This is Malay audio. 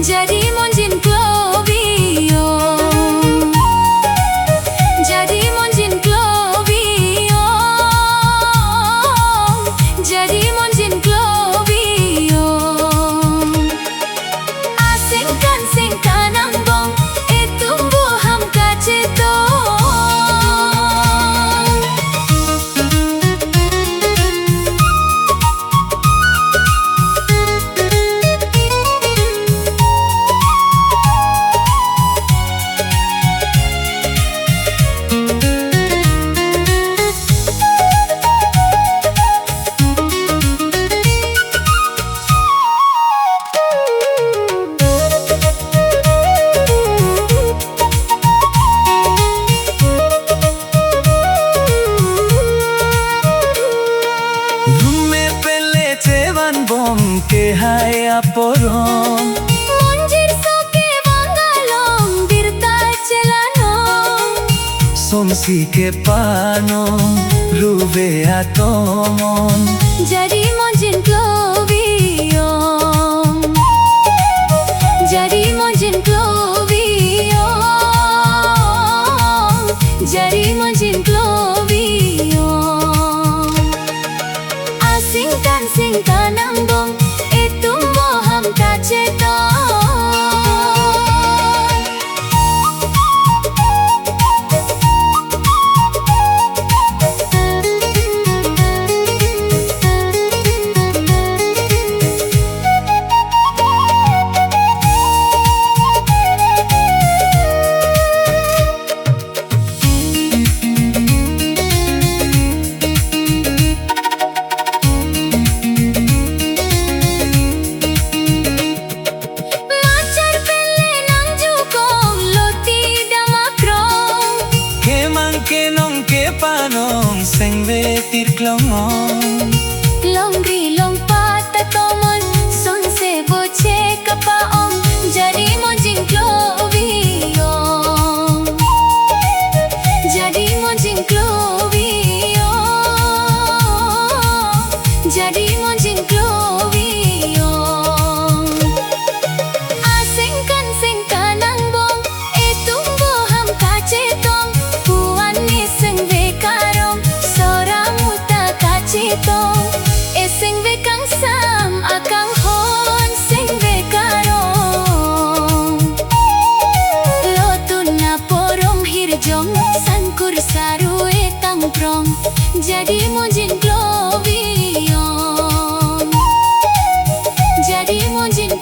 Jadi monjin Clovio, jadi monjin Clovio, jadi monjin Clovio. Asingkan singkan ambong, tumbuh ham kacetong. Ke hai aporong Monjir soke bangalong dirta celanong. Somsi ke panong ruve atomon. Jadi monjin Clovio, jadi monjin Clovio, jadi monjin Clovio. Asingkan singkan ambong, tumbuh ham kacetong. Panong seng betir klongong Longri long pata tomon son se boche kapaong. Jadi monjin Clovio, jadi monjin Clovio, jadi monjin Clovio. Asingkan singkan ambong, tumbuh ham kacetong. Puan ni seng bekarong, sora muta kacetong. Sing bekang sam akang hon sing bekarong. Lotun na porong hirjong sangkur saru tangprong. Jadi monjin Clovio, jadi monjin